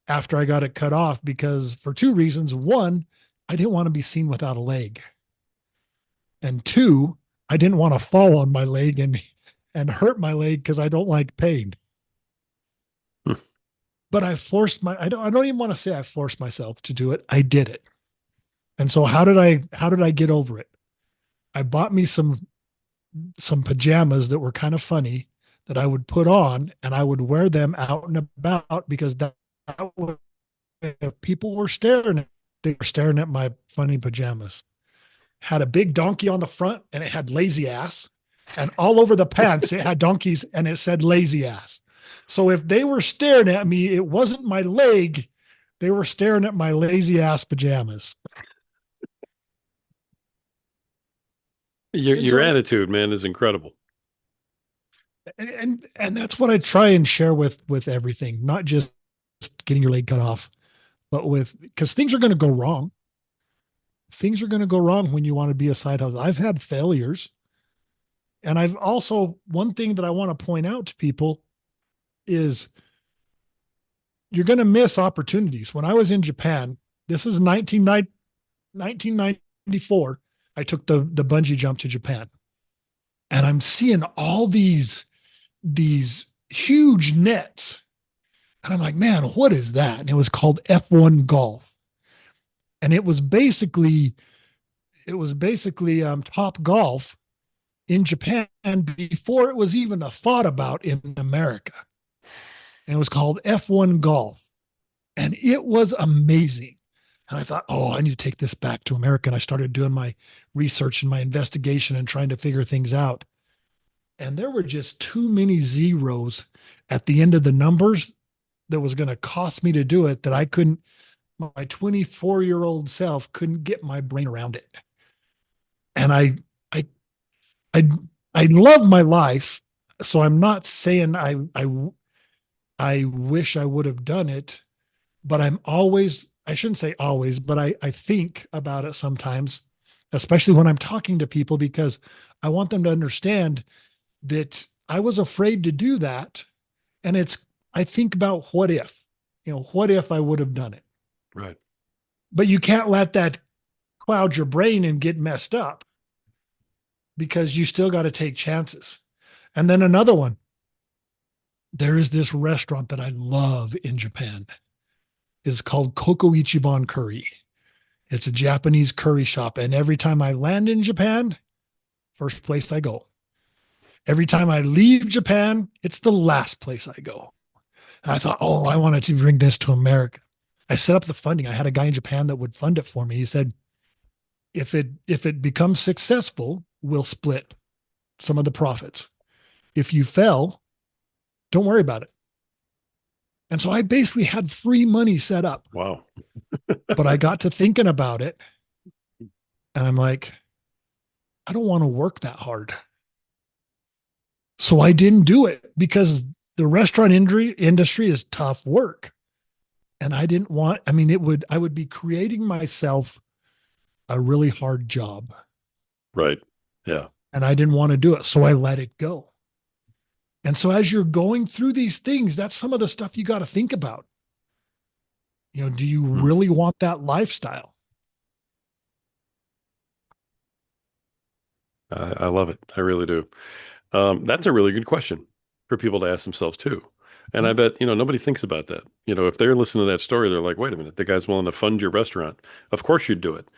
after I got it cut off because for two reasons. One, I didn't want to be seen without a leg. And two, I didn't want to fall on my leg and hurt my leg because I don't like pain. mm. But I don't even want to say I forced myself to do it. I did it. And so how did I get over it? I bought me some pajamas that were kind of funny that I would put on and I would wear them out and about because that would, if people were staring, they were staring at my funny pajamas. Had a big donkey on the front and it had lazy ass. And all over the pants, it had donkeys and it said lazy ass. So if they were staring at me, it wasn't my leg. They were staring at my lazy ass pajamas. Your And your so, attitude, man, is incredible. and that's what I try and share with everything, not just getting your leg cut off, but with, because things are going to go wrong. Things are going to go wrong when you want to be a side hustle. I've had failures. And I've also, one thing that I want to point out to people is you're going to miss opportunities. When I was in Japan, this is 1994, I took the bungee jump to Japan. And I'm seeing all these huge nets. And I'm like, man, what is that? And it was called F1 golf. And it was basically top golf in Japan before it was even a thought about in America. And it was called F1 golf. And it was amazing. And I thought, oh, I need to take this back to America. And I started doing my research and my investigation and trying to figure things out. And there were just too many zeros at the end of the numbers that was going to cost me to do it that I couldn't, my 24-year-old self couldn't get my brain around it. And I, I, I love my life. So I'm not saying I wish I would have done it, but I shouldn't say always, but I think about it sometimes, especially when I'm talking to people, because I want them to understand that I was afraid to do that. And I think about what if I would have done it? Right. But you can't let that cloud your brain and get messed up because you still got to take chances. And then another one, there is this restaurant that I love in Japan. It's called Koko Ichiban Curry. It's a Japanese curry shop. And every time I land in Japan, first place I go. Every time I leave Japan, it's the last place I go. And I thought, oh, I wanted to bring this to America. I set up the funding. I had a guy in Japan that would fund it for me. He said, if it becomes successful, we'll split some of the profits. If you fail, don't worry about it. And so I basically had free money set up, Wow. but I got to thinking about it and I'm like, I don't want to work that hard. So I didn't do it because the restaurant industry is tough work. And I didn't want, I mean, I would be creating myself a really hard job Right. Yeah. and I didn't want to do it. So I let it go. And so as you're going through these things, that's some of the stuff you got to think about. You know, do you Hmm. really want that lifestyle? I love it. I really do. That's a really good question for people to ask themselves too. And I bet, nobody thinks about that. If they're listening to that story, they're like, wait a minute, the guy's willing to fund your restaurant. Of course you'd do it.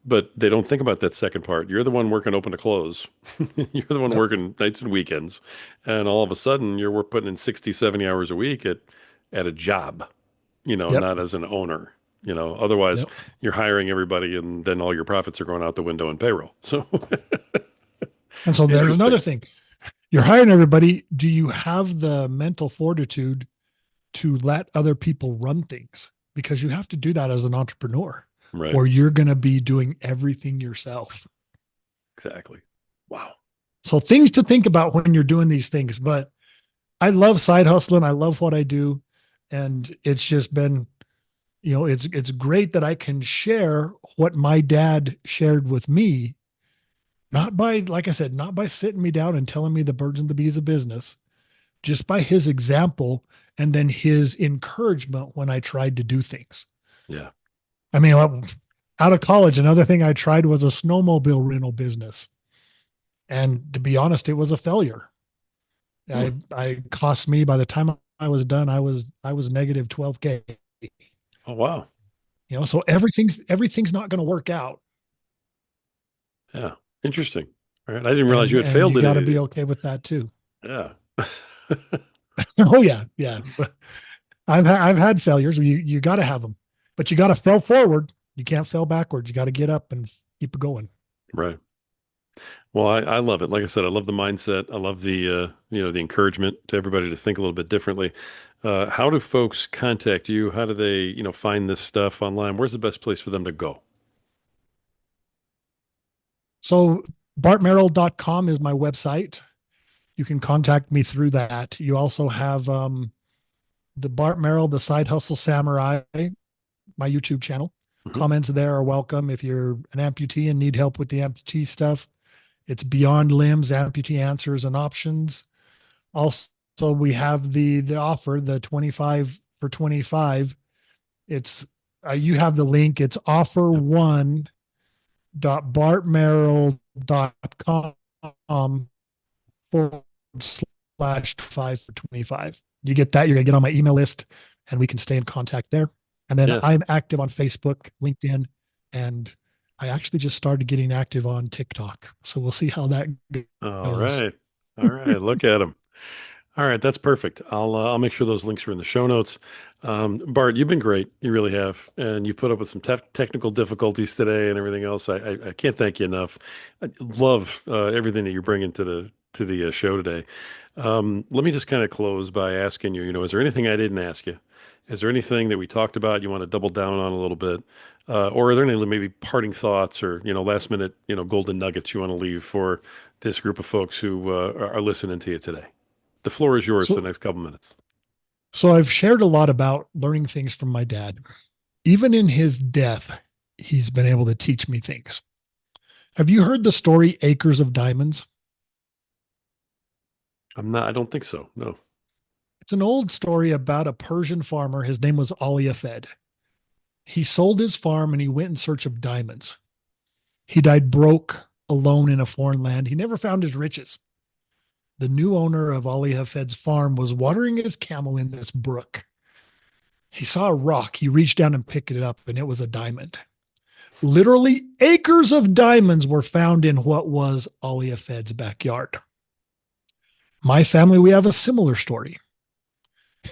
But they don't think about that second part. You're the one working open to close. You're the one Yep. working nights and weekends. And all of a sudden you're putting in 60, 70 hours a week at a job, Yep. not as an owner. Otherwise Yep. you're hiring everybody and then all your profits are going out the window in payroll. So And so there's another interesting. thing. You're hiring everybody. Do you have the mental fortitude to let other people run things? Because you have to do that as an entrepreneur, Right. or you're going to be doing everything yourself. Exactly. Wow. So things to think about when you're doing these things. But I love side hustling. I love what I do. And it's just been, it's great that I can share what my dad shared with me, not by, like I said, not by sitting me down and telling me the birds and the bees of business, just by his example and then his encouragement when I tried to do things. Yeah. I mean, out of college, another thing I tried was a snowmobile rental business. And to be honest, it was a failure. Hmm. I cost me by the time I was done, I was negative 12K. Oh, wow. So everything's not going to work out. Yeah. Interesting. All right. I didn't realize you And had and failed you in got any to of be these. okay with that too. Yeah. Oh yeah, yeah. I've had failures. You got to have them, but you got to fail forward. You can't fail backwards. You got to get up and keep it going. Right. Well, I love it. Like I said, I love the mindset. I love the encouragement to everybody to think a little bit differently. How do folks contact you? How do they, find this stuff online? Where's the best place for them to go? So bartmerrill.com is my website. You can contact me through that. You also have the Bart Merrell, the Side Hustle Samurai, my YouTube channel. Hmm. Comments there are welcome. If you're an amputee and need help with the amputee stuff, it's Beyond Limbs, Amputee Answers and Options. Also, we have the offer, the 25 for 25. It's you have the link. It's Yep. offer1.bartmerrill.com /5 for 25. You get that, you're gonna get on my email list and we can stay in contact there. And then Yeah. I'm active on Facebook, LinkedIn, and I actually just started getting active on TikTok. So we'll see how that All goes. right. All right. Look at them. All right, that's perfect. I'll make sure those links are in the show notes. Bart, you've been great. You really have, and you've put up with some technical difficulties today and everything else. I can't thank you enough. I love everything that you're bringing to the show today. Let me just kind of close by asking you. Is there anything I didn't ask you? Is there anything that we talked about you want to double down on a little bit, or are there any maybe parting thoughts or last minute golden nuggets you want to leave for this group of folks who are listening to you today? The floor is yours for the So next couple minutes. so I've shared a lot about learning things from my dad. Even in his death, he's been able to teach me things. Have you heard the story Acres of Diamonds? I don't think so. No. It's an old story about a Persian farmer. His name was Ali Afed. He sold his farm and he went in search of diamonds. He died broke, alone in a foreign land. He never found his riches. The new owner of Ali Hafed's farm was watering his camel in this brook. He saw a rock. He reached down and picked it up, and it was a diamond. Literally, acres of diamonds were found in what was Ali Hafed's backyard. My family, we have a similar story.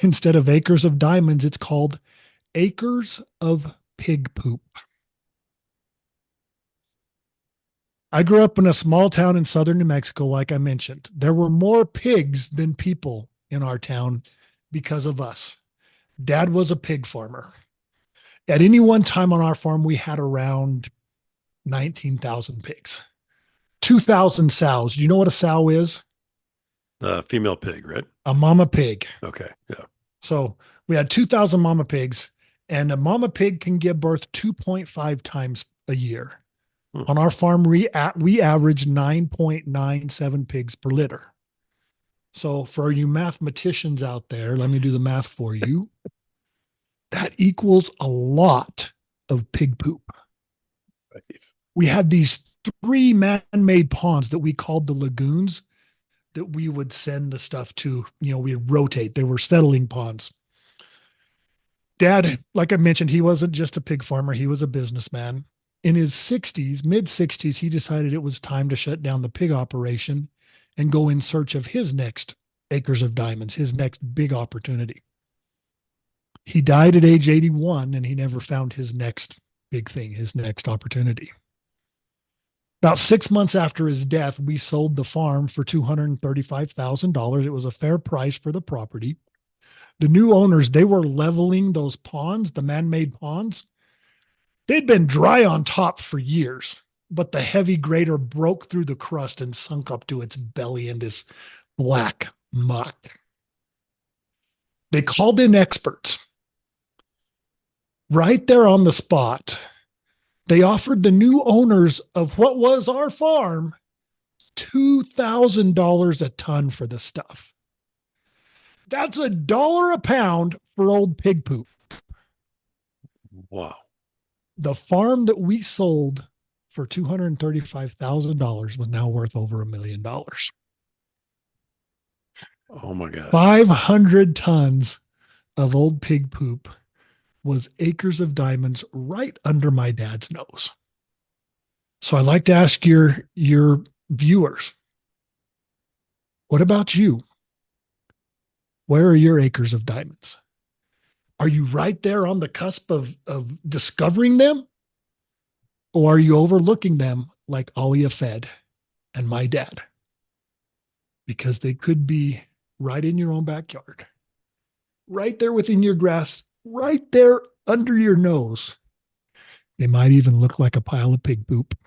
Instead of acres of diamonds, it's called acres of pig poop. I grew up in a small town in southern New Mexico, like I mentioned. There were more pigs than people in our town because of us. Dad was a pig farmer. At any one time on our farm, we had around 19,000 pigs, 2,000 sows. Do you know what a sow is? Female pig, right? A mama pig. Okay. Yeah. So we had 2,000 mama pigs, and a mama pig can give birth 2.5 times a year. Hmm. On our farm, we average 9.97 pigs per litter. So for you mathematicians out there, let me do the math for you. That equals a lot of pig poop. Right. We had these three man-made ponds that we called the lagoons that we would send the stuff to. We'd rotate. They were settling ponds. Dad, like I mentioned, he wasn't just a pig farmer, he was a businessman. In his 60s, mid 60s, he decided it was time to shut down the pig operation and go in search of his next acres of diamonds, his next big opportunity. He died at age 81 and he never found his next big thing, his next opportunity. About 6 months after his death, we sold the farm for $235,000. It was a fair price for the property. The new owners, they were leveling those ponds, the man-made ponds. They'd been dry on top for years, but the heavy grader broke through the crust and sunk up to its belly in this black muck. They called in experts right there on the spot. They offered the new owners of what was our farm $2,000 a ton for the stuff. That's $1 a pound for old pig poop. Wow. The farm that we sold for $235,000 was now worth over $1 million. Oh my gosh. 500 tons of old pig poop was acres of diamonds right under my dad's nose. So I'd like to ask your viewers, what about you? Where are your acres of diamonds? Are you right there on the cusp of discovering them? Or are you overlooking them like Alia Fed and my dad? Because they could be right in your own backyard, right there within your grass, right there under your nose. They might even look like a pile of pig poop.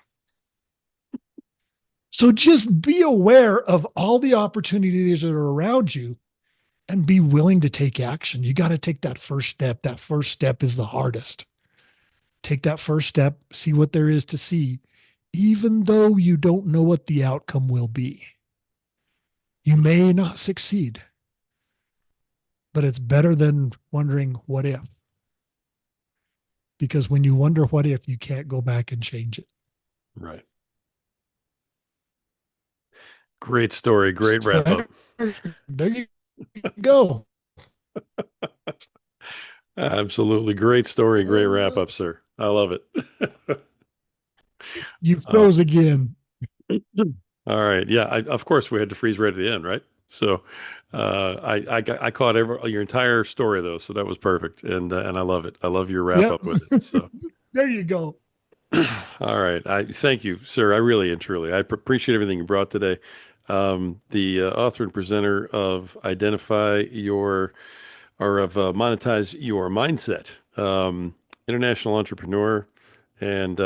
So just be aware of all the opportunities that are around you and be willing to take action. You got to take that first step. That first step is the hardest. Take that first step, see what there is to see, even though you don't know what the outcome will be. You may not succeed, but it's better than wondering what if. Because when you wonder what if, you can't go back and change it. Right. Great story. Great So wrap up. there you go. Absolutely. Great story. Great wrap up, sir. I love it. You Uh, froze again. all right. Yeah. Of course, we had to freeze right at the end, right? So I caught your entire story though, so that was perfect, and I love it. I love your wrap Yep. up with it. So There you go. all right, I thank you, sir. I really and truly appreciate everything you brought today. The author and presenter of Identify Your or of Monetize Your Mindset, international entrepreneur, and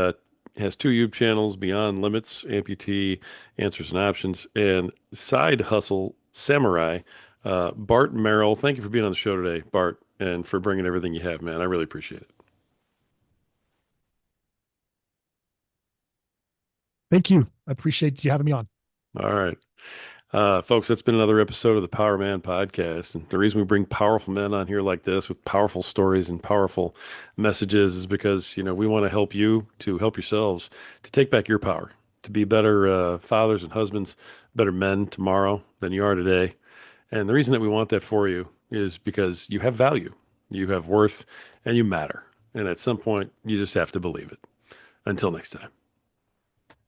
has two YouTube channels: Beyond Limits, Amputee Answers and Options, and Side Hustle Samurai. Bart Merrell, thank you for being on the show today, Bart, and for bringing everything you have, man. I really appreciate it. Thank you. I appreciate you having me on. All right. Folks, that's been another episode of the Power Man Podcast. And the reason we bring powerful men on here like this with powerful stories and powerful messages is because, we want to help you to help yourselves to take back your power, to be better fathers and husbands, better men tomorrow than you are today. And the reason that we want that for you is because you have value, you have worth, and you matter. And at some point, you just have to believe it. Until next time.